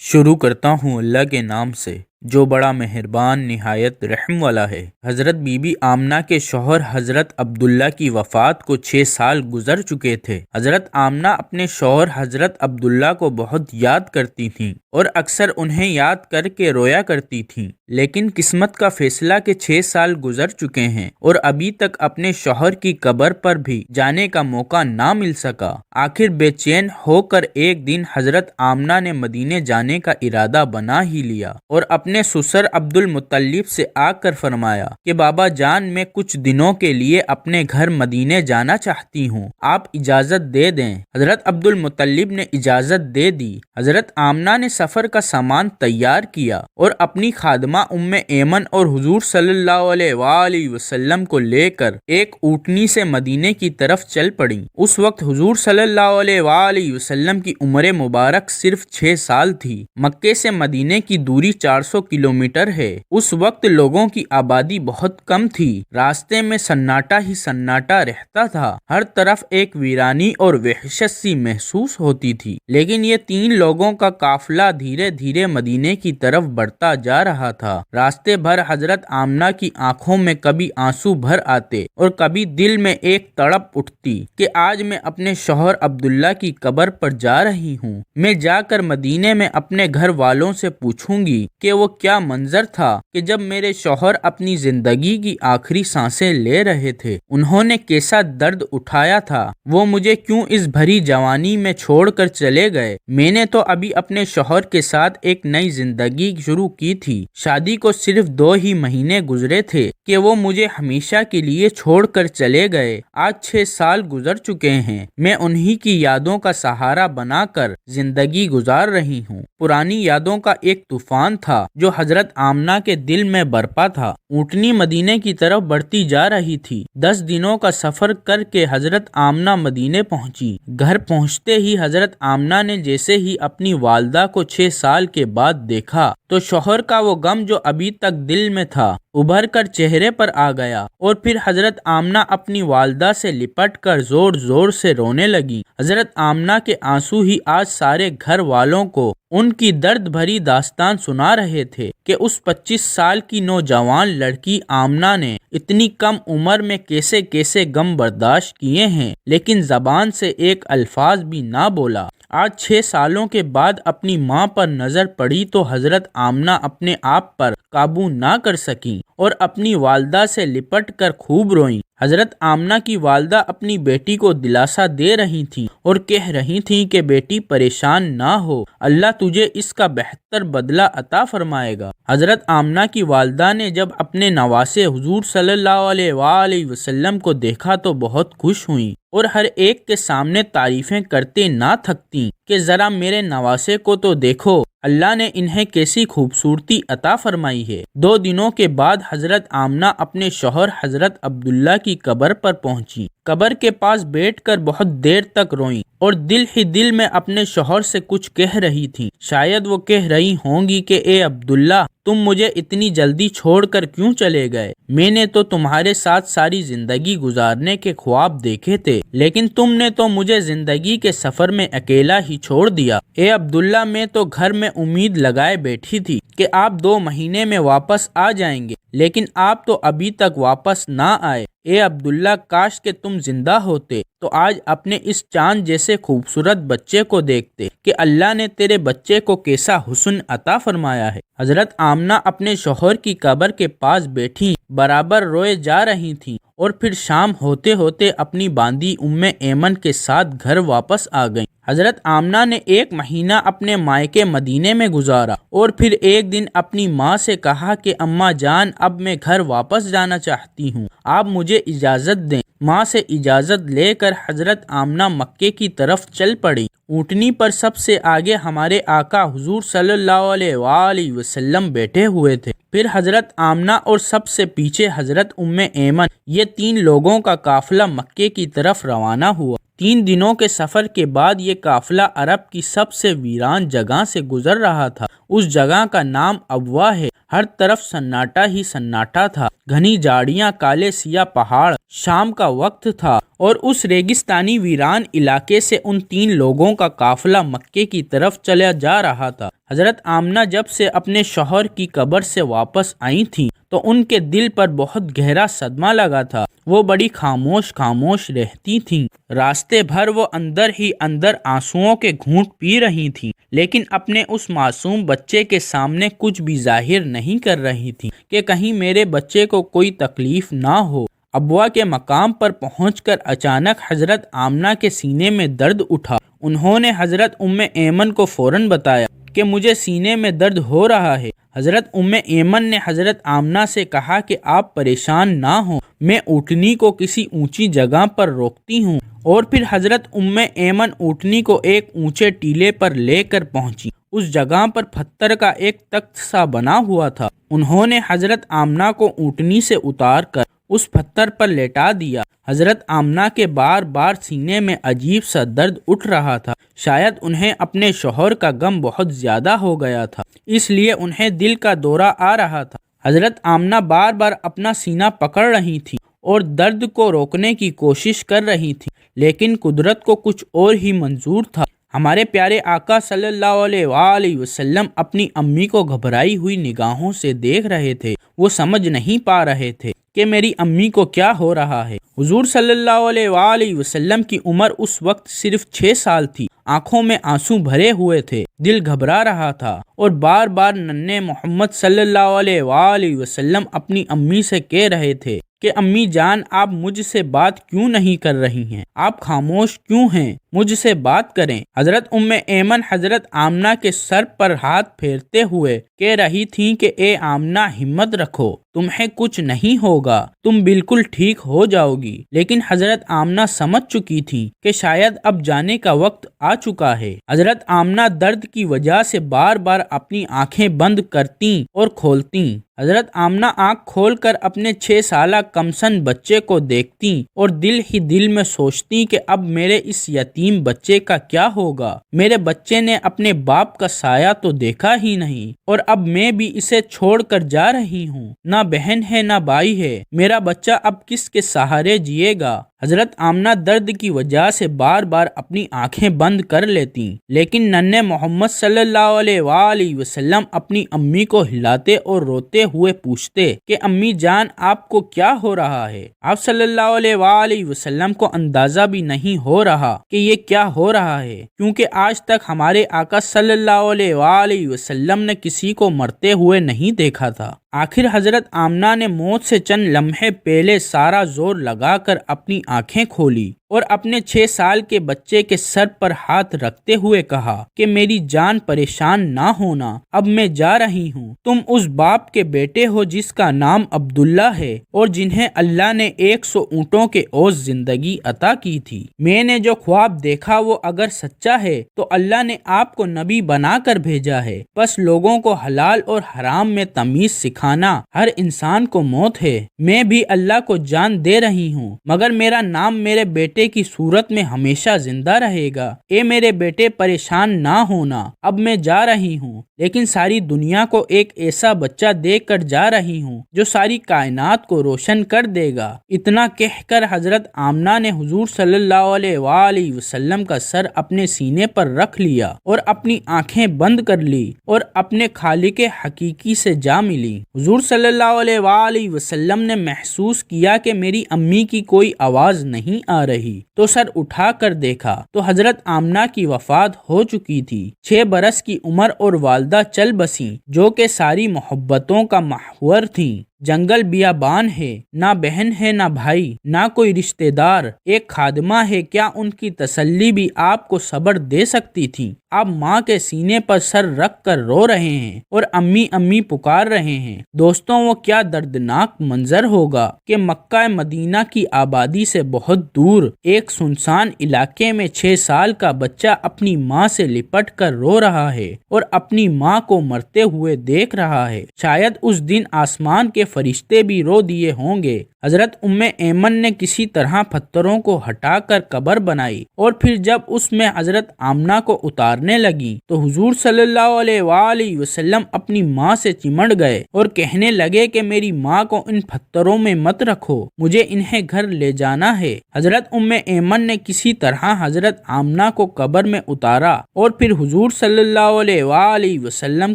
شروع کرتا ہوں اللہ کے نام سے جو بڑا مہربان نہایت رحم والا ہے۔ حضرت بی بی آمنہ کے شوہر حضرت عبداللہ کی وفات کو 6 سال گزر چکے تھے۔ حضرت آمنہ اپنے شوہر حضرت عبداللہ کو بہت یاد کرتی تھیں اور اکثر انہیں یاد کر کے رویا کرتی تھیں، لیکن قسمت کا فیصلہ کہ 6 سال گزر چکے ہیں اور ابھی تک اپنے شوہر کی قبر پر بھی جانے کا موقع نہ مل سکا۔ آخر بے چین ہو کر ایک دن حضرت آمنہ نے مدینے جانے کا ارادہ بنا ہی لیا اور اپنے سسر عبد المطلب سے آ کر فرمایا کہ بابا جان میں کچھ دنوں کے لیے اپنے گھر مدینے جانا چاہتی ہوں، آپ اجازت دے دیں۔ حضرت عبد المطلب نے اجازت دے دی۔ حضرت آمنہ نے سفر کا سامان تیار کیا اور اپنی خادمہ ام ایمن اور حضور صلی اللہ علیہ وآلہ وسلم کو لے کر ایک اونٹنی سے مدینے کی طرف چل پڑیں۔ اس وقت حضور صلی اللہ علیہ وآلہ وسلم کی عمر مبارک صرف 6 سال تھی۔ مکے سے مدینے کی دوری 400 کلومیٹر ہے۔ اس وقت لوگوں کی آبادی بہت کم تھی، راستے میں سناٹا ہی سناٹا رہتا تھا، ہر طرف ایک ویرانی اور وحشت سی محسوس ہوتی تھی۔ لیکن یہ 3 لوگوں کا قافلہ دھیرے دھیرے مدینے کی طرف بڑھتا جا رہا تھا۔ راستے بھر حضرت آمنہ کی آنکھوں میں کبھی آنسو بھر آتے اور کبھی دل میں ایک تڑپ اٹھتی کہ آج میں اپنے شوہر عبداللہ کی قبر پر جا رہی ہوں۔ میں جا کر مدینے میں اپنے گھر والوں سے پوچھوں گی کہ وہ کیا منظر تھا کہ جب میرے شوہر اپنی زندگی کی آخری سانسیں لے رہے تھے، انہوں نے کیسا درد اٹھایا تھا، وہ مجھے کیوں اس بھری جوانی میں چھوڑ کر چلے گئے۔ میں نے تو ابھی اپنے شوہر کے ساتھ ایک نئی زندگی شروع کی تھی، شادی کو صرف 2 ہی مہینے گزرے تھے کہ وہ مجھے ہمیشہ کے لیے چھوڑ کر چلے گئے۔ آج 6 سال گزر چکے ہیں، میں انہی کی یادوں کا سہارا بنا کر زندگی گزار رہی ہوں۔ پرانی یادوں کا ایک طوفان تھا جو حضرت آمنہ کے دل میں برپا تھا۔ اونٹنی مدینے کی طرف بڑھتی جا رہی تھی۔ 10 دنوں کا سفر کر کے حضرت آمنہ مدینے پہنچی۔ گھر پہنچتے ہی حضرت آمنہ نے جیسے ہی اپنی والدہ کو 6 سال کے بعد دیکھا تو شوہر کا وہ غم جو ابھی تک دل میں تھا ابھر کر چہرے پر آ گیا، اور پھر حضرت آمنہ اپنی والدہ سے لپٹ کر زور زور سے رونے لگی۔ حضرت آمنہ کے آنسو ہی آج سارے گھر والوں کو ان کی درد بھری داستان سنا رہے تھے کہ اس 25 سال کی نوجوان لڑکی آمنہ نے اتنی کم عمر میں کیسے کیسے غم برداشت کیے ہیں، لیکن زبان سے ایک الفاظ بھی نہ بولا۔ آج 6 سالوں کے بعد اپنی ماں پر نظر پڑی تو حضرت آمنہ اپنے آپ پر قابو نہ کر سکیں اور اپنی والدہ سے لپٹ کر خوب روئیں۔ حضرت آمنہ کی والدہ اپنی بیٹی کو دلاسا دے رہی تھیں اور کہہ رہی تھیں کہ بیٹی پریشان نہ ہو، اللہ تجھے اس کا بہتر بدلہ عطا فرمائے گا۔ حضرت آمنہ کی والدہ نے جب اپنے نواسے حضور صلی اللہ علیہ وآلہ وسلم کو دیکھا تو بہت خوش ہوئیں اور ہر ایک کے سامنے تعریفیں کرتے نہ تھکتیں کہ ذرا میرے نواسے کو تو دیکھو، اللہ نے انہیں کیسی خوبصورتی عطا فرمائی ہے۔ 2 دنوں کے بعد حضرت آمنہ اپنے شوہر حضرت عبداللہ کی قبر پر پہنچی۔ قبر کے پاس بیٹھ کر بہت دیر تک روئیں اور دل ہی دل میں اپنے شوہر سے کچھ کہہ رہی تھیں۔ شاید وہ کہہ رہی ہوں گی کہ اے عبداللہ، تم مجھے اتنی جلدی چھوڑ کر کیوں چلے گئے؟ میں نے تو تمہارے ساتھ ساری زندگی گزارنے کے خواب دیکھے تھے، لیکن تم نے تو مجھے زندگی کے سفر میں اکیلا ہی چھوڑ دیا۔ اے عبداللہ، میں تو گھر میں امید لگائے بیٹھی تھی کہ آپ 2 مہینے میں واپس آ جائیں گے، لیکن آپ تو ابھی تک واپس نہ آئے۔ اے عبداللہ، کاش کہ تم زندہ ہوتے تو آج اپنے اس چاند جیسے خوبصورت بچے کو دیکھتے کہ اللہ نے تیرے بچے کو کیسا حسن عطا فرمایا ہے۔ حضرت آمنہ اپنے شوہر کی قبر کے پاس بیٹھی برابر روئے جا رہی تھیں اور پھر شام ہوتے ہوتے اپنی باندی ام ایمن کے ساتھ گھر واپس آ گئیں۔ حضرت آمنہ نے 1 مہینہ اپنے مائکے مدینے میں گزارا اور پھر ایک دن اپنی ماں سے کہا کہ اماں جان، اب میں گھر واپس جانا چاہتی ہوں، آپ مجھے اجازت دیں۔ ماں سے اجازت لے کر حضرت آمنہ مکے کی طرف چل پڑی۔ اونٹنی پر سب سے آگے ہمارے آقا حضور صلی اللہ علیہ وآلہ وسلم بیٹھے ہوئے تھے، پھر حضرت آمنہ اور سب سے پیچھے حضرت ام ایمن۔ یہ 3 لوگوں کا قافلہ مکے کی طرف روانہ ہوا۔ 3 دنوں کے سفر کے بعد یہ قافلہ عرب کی سب سے ویران جگہ سے گزر رہا تھا اس جگہ کا نام ابوا ہے۔ ہر طرف سناٹا ہی سناٹا تھا، گھنی جھاڑیاں، کالے سیاہ پہاڑ۔ شام کا وقت تھا اور اس ریگستانی ویران علاقے سے ان 3 لوگوں کا قافلہ مکے کی طرف چلا جا رہا تھا۔ حضرت آمنہ جب سے اپنے شوہر کی قبر سے واپس آئی تھیں تو ان کے دل پر بہت گہرا صدمہ لگا تھا۔ وہ بڑی خاموش رہتی تھیں۔ راستے بھر وہ اندر ہی اندر آنسوؤں کے گھونٹ پی رہی تھیں، لیکن اپنے اس معصوم بچے کے سامنے کچھ بھی ظاہر نہیں کر رہی تھیں کہ کہیں میرے بچے کو کوئی تکلیف نہ ہو۔ ابوا کے مقام پر پہنچ کر اچانک حضرت آمنہ کے سینے میں درد اٹھا۔ انہوں نے حضرت ایمن کو فوراً بتایا کہ مجھے سینے میں درد ہو رہا ہے۔ حضرت ایمن نے حضرت آمنہ سے کہا کہ آپ پریشان نہ ہوں، میں اونٹنی کو کسی اونچی جگہ پر روکتی ہوں۔ اور پھر حضرت ایمن اونٹنی کو ایک اونچے ٹیلے پر لے کر پہنچی۔ اس جگہ پر پتھر کا ایک تخت سا بنا ہوا تھا۔ انہوں نے حضرت آمنہ کو اونٹنی سے اتار کر اس پتھر پر لیٹا دیا۔ حضرت آمنہ کے بار بار سینے میں عجیب سا درد اٹھ رہا تھا۔ شاید انہیں اپنے شوہر کا غم بہت زیادہ ہو گیا تھا، اس لیے انہیں دل کا دورہ آ رہا تھا۔ حضرت آمنہ بار بار اپنا سینہ پکڑ رہی تھی اور درد کو روکنے کی کوشش کر رہی تھی، لیکن قدرت کو کچھ اور ہی منظور تھا۔ ہمارے پیارے آقا صلی اللہ علیہ وآلہ وسلم اپنی امی کو گھبرائی ہوئی نگاہوں سے دیکھ رہے تھے۔ وہ سمجھ نہیں پا رہے تھے کہ میری امی کو کیا ہو رہا ہے۔ حضور صلی اللہ علیہ وآلہ وسلم کی عمر اس وقت صرف 6 سال تھی۔ آنکھوں میں آنسو بھرے ہوئے تھے، دل گھبرا رہا تھا اور بار بار ننھے محمد صلی اللہ علیہ وآلہ وسلم اپنی امی سے کہہ رہے تھے کہ امی جان، آپ مجھ سے بات کیوں نہیں کر رہی ہیں؟ آپ خاموش کیوں ہیں؟ مجھ سے بات کریں۔ حضرت ایمن حضرت آمنہ کے سر پر ہاتھ پھیرتے ہوئے کہہ رہی تھیں کہ اے آمنہ، ہمت رکھو، تمہیں کچھ نہیں ہوگا، تم بالکل ٹھیک ہو جاؤ گی۔ لیکن حضرت آمنہ سمجھ چکی تھی کہ شاید اب جانے کا وقت آ چکا ہے۔ حضرت آمنہ درد کی وجہ سے بار بار اپنی آنکھیں بند کرتیں اور کھولتیں۔ حضرت آمنہ آنکھ کھول کر اپنے 6 سالہ کمسن بچے کو دیکھتیں اور دل ہی دل میں سوچتیں کہ اب میرے اس یتیم بچے کا کیا ہوگا؟ میرے بچے نے اپنے باپ کا سایہ تو دیکھا ہی نہیں، اور اب میں بھی اسے چھوڑ کر جا رہی ہوں۔ نہ بہن ہے نہ بھائی ہے، میرا بچہ اب کس کے سہارے جیے گا؟ حضرت آمنہ درد کی وجہ سے بار بار اپنی آنکھیں بند کر لیتیں، لیکن ننھے محمد صلی اللہ علیہ وآلہ وسلم اپنی امی کو ہلاتے اور روتے ہوئے پوچھتے کہ امی جان، آپ کو کیا ہو رہا ہے؟ آپ صلی اللہ علیہ وآلہ وسلم کو اندازہ بھی نہیں ہو رہا کہ یہ کیا ہو رہا ہے، کیونکہ آج تک ہمارے آقا صلی اللہ علیہ وآلہ وسلم نے کسی کو مرتے ہوئے نہیں دیکھا تھا۔ آخر حضرت آمنہ نے موت سے چند لمحے پہلے سارا زور لگا کر اپنی آنکھیں کھولی اور اپنے 6 سال کے بچے کے سر پر ہاتھ رکھتے ہوئے کہا کہ میری جان، پریشان نہ ہونا، اب میں جا رہی ہوں۔ تم اس باپ کے بیٹے ہو جس کا نام عبداللہ ہے اور جنہیں اللہ نے 100 اونٹوں کے عوض زندگی عطا کی تھی۔ میں نے جو خواب دیکھا وہ اگر سچا ہے تو اللہ نے آپ کو نبی بنا کر بھیجا ہے۔ بس لوگوں کو حلال اور حرام میں تمیز سکھانا، ہر انسان کو موت ہے۔ میں بھی اللہ کو جان دے رہی ہوں، مگر میرا نام میرے بیٹے کی صورت میں ہمیشہ زندہ رہے گا۔ اے میرے بیٹے، پریشان نہ ہونا، اب میں جا رہی ہوں، لیکن ساری دنیا کو ایک ایسا بچہ دے کر جا رہی ہوں جو ساری کائنات کو روشن کر دے گا۔ اتنا کہہ کر حضرت آمنہ نے حضور صلی اللہ علیہ وآلہ وسلم کا سر اپنے سینے پر رکھ لیا اور اپنی آنکھیں بند کر لی اور اپنے خالق حقیقی سے جا ملی۔ حضور صلی اللہ علیہ وآلہ وسلم نے محسوس کیا کہ میری امی کی کوئی آواز نہیں آ رہی، تو سر اٹھا کر دیکھا تو حضرت آمنہ کی وفات ہو چکی تھی۔ 6 برس کی عمر اور والدہ چل بسیں، جو کہ ساری محبتوں کا محور تھیں۔ جنگل بیابان ہے، نہ بہن ہے نہ بھائی، نہ کوئی رشتہ دار، ایک خادمہ ہے، کیا ان کی تسلی بھی آپ کو صبر دے سکتی تھی؟ آپ ماں کے سینے پر سر رکھ کر رو رہے ہیں اور امی امی پکار رہے ہیں۔ دوستوں، وہ کیا دردناک منظر ہوگا کہ مکہ مدینہ کی آبادی سے بہت دور ایک سنسان علاقے میں 6 سال کا بچہ اپنی ماں سے لپٹ کر رو رہا ہے اور اپنی ماں کو مرتے ہوئے دیکھ رہا ہے۔ شاید اس دن آسمان کے فرشتے بھی رو دیے ہوں گے۔ حضرت ام ایمن نے کسی طرح پتھروں کو ہٹا کر قبر بنائی اور پھر جب اس میں حضرت آمنہ کو اتارنے لگی تو حضور صلی اللہ علیہ وآلہ وسلم اپنی ماں سے چمٹ گئے اور کہنے لگے کہ میری ماں کو ان پتھروں میں مت رکھو، مجھے انہیں گھر لے جانا ہے۔ حضرت ام ایمن نے کسی طرح حضرت آمنہ کو قبر میں اتارا اور پھر حضور صلی اللہ علیہ وآلہ وسلم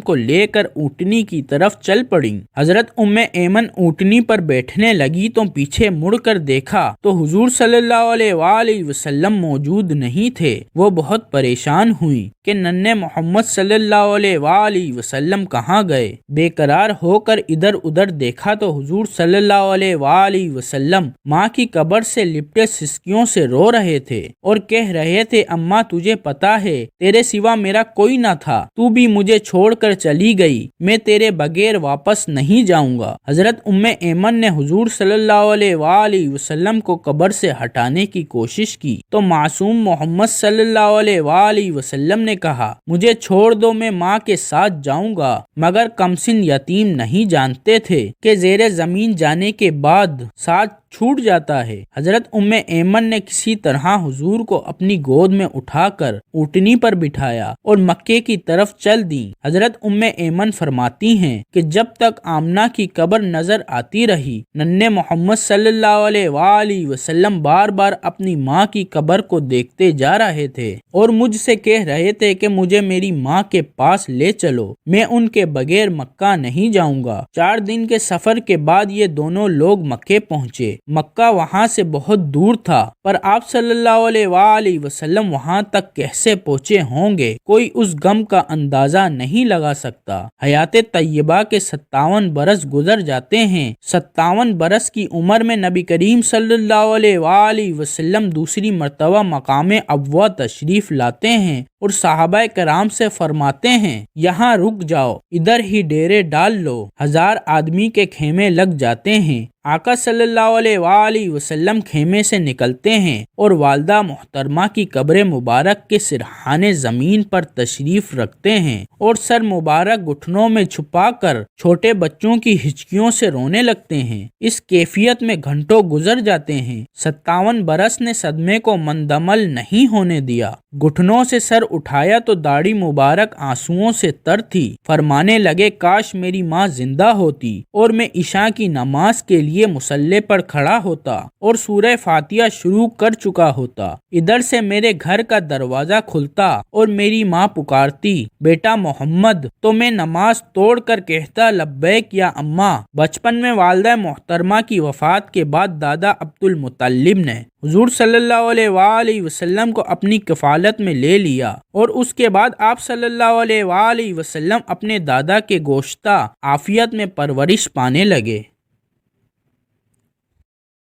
کو لے کر اونٹنی کی طرف چل پڑیں۔ حضرت ام ایمن اونٹنی پر بیٹھنے لگی تو پیچھے مڑ کر دیکھا تو حضور صلی اللہ علیہ وآلہ وسلم موجود نہیں تھے۔ وہ بہت پریشان ہوئی کہ ننھے محمد صلی اللہ علیہ وآلہ وسلم کہاں گئے۔ بے قرار ہو کر ادھر ادھر دیکھا تو حضور صلی اللہ علیہ وآلہ وسلم ماں کی قبر سے لپٹے سسکیوں سے رو رہے تھے اور کہہ رہے تھے، اماں تجھے پتا ہے تیرے سوا میرا کوئی نہ تھا، تو بھی مجھے چھوڑ کر چلی گئی، میں تیرے بغیر واپس نہیں جاؤں گا۔ حضرت ام ایمن نے حضور صلی اللہ علیہ وآلہ وسلم کو قبر سے ہٹانے کی کوشش کی تو معصوم محمد صلی اللہ علیہ وآلہ وسلم نے کہا، مجھے چھوڑ دو، میں ماں کے ساتھ جاؤں گا۔ مگر کمسن یتیم نہیں جانتے تھے کہ زیر زمین جانے کے بعد ساتھ چھوٹ جاتا ہے۔ حضرت ام ایمن نے کسی طرح حضور کو اپنی گود میں اٹھا کر اونٹنی پر بٹھایا اور مکے کی طرف چل دیں۔ حضرت ام ایمن فرماتی ہیں کہ جب تک آمنہ کی قبر نظر آتی رہی، ننھے محمد صلی اللہ علیہ وآلہ وسلم بار بار اپنی ماں کی قبر کو دیکھتے جا رہے تھے اور مجھ سے کہہ رہے تھے کہ مجھے میری ماں کے پاس لے چلو، میں ان کے بغیر مکہ نہیں جاؤں گا۔ 4 دن کے سفر کے بعد یہ دونوں لوگ مکے پہنچے۔ مکہ وہاں سے بہت دور تھا، پر آپ صلی اللہ علیہ وآلہ وسلم وہاں تک کیسے پہنچے ہوں گے، کوئی اس غم کا اندازہ نہیں لگا سکتا۔ حیات طیبہ کے 57 برس گزر جاتے ہیں۔ 57 برس کی عمر میں نبی کریم صلی اللہ علیہ وآلہ وسلم دوسری مرتبہ مقام ابوا تشریف لاتے ہیں اور صحابہ کرام سے فرماتے ہیں، یہاں رک جاؤ، ادھر ہی ڈیرے ڈال لو۔ 1000 آدمی کے خیمے لگ جاتے ہیں۔ آقا صلی اللہ علیہ وآلہ وسلم خیمے سے نکلتے ہیں اور والدہ محترمہ کی قبر مبارک کے سرحانے زمین پر تشریف رکھتے ہیں اور سر مبارک گھٹنوں میں چھپا کر چھوٹے بچوں کی ہچکیوں سے رونے لگتے ہیں۔ اس کیفیت میں گھنٹوں گزر جاتے ہیں۔ 57 برس نے صدمے کو مندمل نہیں ہونے دیا۔ گھٹنوں سے سر اٹھایا تو داڑھی مبارک آنسوؤں سے تر تھی۔ فرمانے لگے، کاش میری ماں زندہ ہوتی اور میں عشاء کی نماز کے لیے مصلی پر کھڑا ہوتا اور سورہ فاتحہ شروع کر چکا ہوتا۔ ادھر سے میرے گھر کا دروازہ کھلتا اور میری ماں پکارتی، بیٹا محمد، تو میں نماز توڑ کر کہتا، لبیک یا اماں۔ بچپن میں والدہ محترمہ کی وفات کے بعد دادا عبد المطلب نے حضور صلی اللہ علیہ وآلہ وسلم کو اپنی کفالت میں لے لیا اور اس کے بعد آپ صلی اللہ علیہ وآلہ وسلم اپنے دادا کے گوشتہ عافیت میں پرورش پانے لگے۔